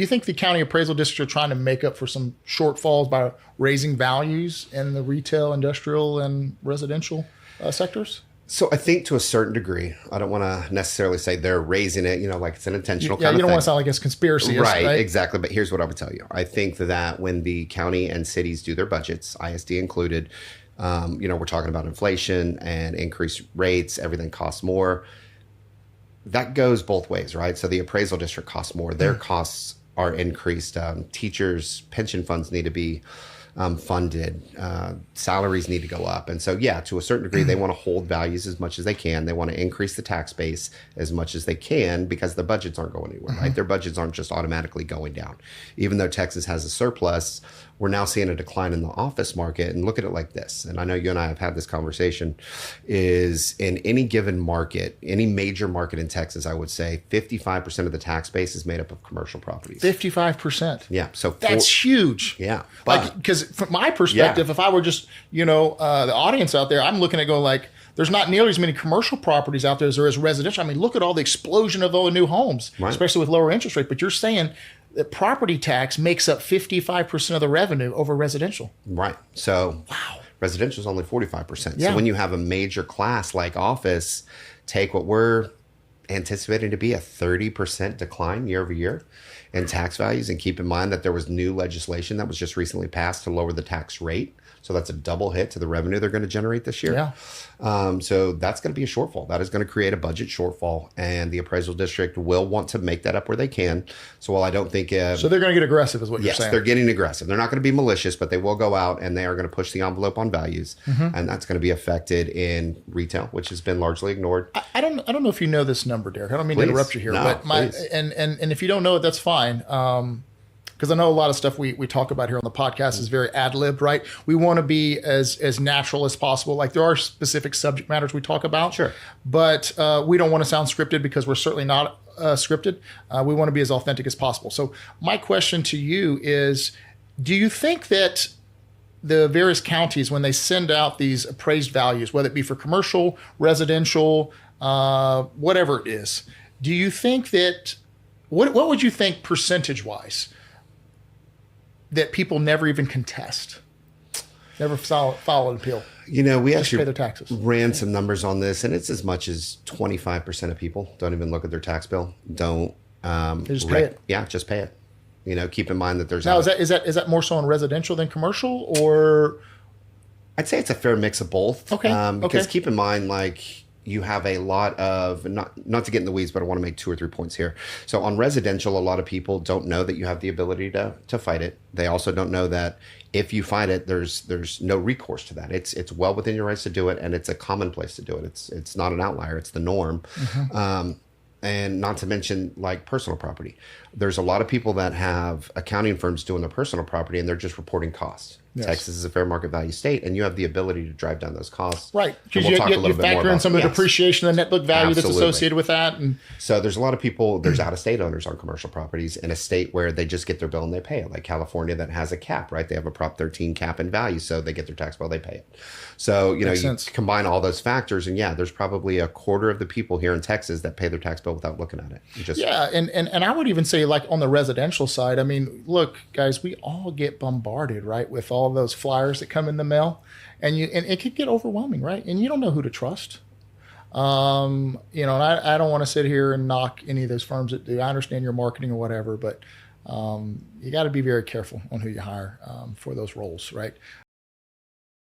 Do you think the county appraisal districts are trying to make up for some shortfalls by raising values in the retail, industrial, and residential sectors? So I think to a certain degree, I don't want to necessarily say they're raising it, like it's an intentional kind of thing. You don't want to sound like it's conspiracy. Right, exactly. But here's what I would tell you. I think that when the county and cities do their budgets, ISD included, we're talking about inflation and increased rates, everything costs more. That goes both ways, right? So the appraisal district costs more. Their costs are increased. Teachers' pension funds need to be funded. Salaries need to go up. And so, to a certain degree, they want to hold values as much as they can. They want to increase the tax base as much as they can because the budgets aren't going anywhere, right? Their budgets aren't just automatically going down. Even though Texas has a surplus, we're now seeing a decline in the office market. And look at it like this. And I know you and I have had this conversation, is in any given market, any major market in Texas, I would say 55% of the tax base is made up of commercial properties. 55%. Yeah. So that's huge. Yeah. Because from my perspective, if I were just, the audience out there, I'm looking at going like, there's not nearly as many commercial properties out there as there is residential. I mean, look at all the explosion of all the new homes, especially with lower interest rate. But you're saying that property tax makes up 55% of the revenue over residential. Right. So residential is only 45%. So when you have a major class like office take what we're anticipating to be a 30% decline year over year in tax values, and keep in mind that there was new legislation that was just recently passed to lower the tax rate. So that's a double hit to the revenue they're going to generate this year. So that's going to be a shortfall. That is going to create a budget shortfall, and the appraisal district will want to make that up where they can. So while I don't think... so they're going to get aggressive is what you're saying? Yes, they're getting aggressive. They're not going to be malicious, but they will go out and they are going to push the envelope on values. And that's going to be affected in retail, which has been largely ignored. I don't know if you know this number, Derrick. I don't mean to interrupt you here. No, but and if you don't know it, that's fine. Because I know a lot of stuff we talk about here on the podcast is very ad-libbed, right? We want to be as natural as possible. Like there are specific subject matters we talk about. Sure. But we don't want to sound scripted because we're certainly not scripted. We want to be as authentic as possible. So my question to you is, do you think that the various counties, when they send out these appraised values, whether it be for commercial, residential, whatever it is, do you think that, what would you think percentage-wise that people never even contest, never file an appeal? We just actually pay their taxes. Ran some numbers on this, and it's as much as 25% of people don't even look at their tax bill. Don't they just pay it. Yeah, just pay it. Keep in mind that there's now is that more so on residential than commercial, or? I'd say it's a fair mix of both. Okay. Because keep in mind, like, you have a lot of, not to get in the weeds, but I want to make 2 or 3 points here. So on residential, a lot of people don't know that you have the ability to fight it. They also don't know that if you fight it, there's no recourse to that. It's well within your rights to do it, and it's a common place to do it. It's not an outlier. It's the norm. And not to mention like personal property. There's a lot of people that have accounting firms doing their personal property, and they're just reporting costs. Yes. Texas is a fair market value state, and you have the ability to drive down those costs. Right. Because you factor in some of the depreciation, the net book value that's associated with that. And so there's a lot of people, there's out-of-state owners on commercial properties in a state where they just get their bill and they pay it, like California that has a cap, right? They have a Prop 13 cap in value, so they get their tax bill, they pay it. So, you combine all those factors, and there's probably a quarter of the people here in Texas that pay their tax bill without looking at it. And I would even say, like, on the residential side, I mean, look, guys, we all get bombarded, right, with all those flyers that come in the mail, and it could get overwhelming, right? And you don't know who to trust. And I don't want to sit here and knock any of those firms that do. I understand your marketing or whatever, but you got to be very careful on who you hire for those roles, right?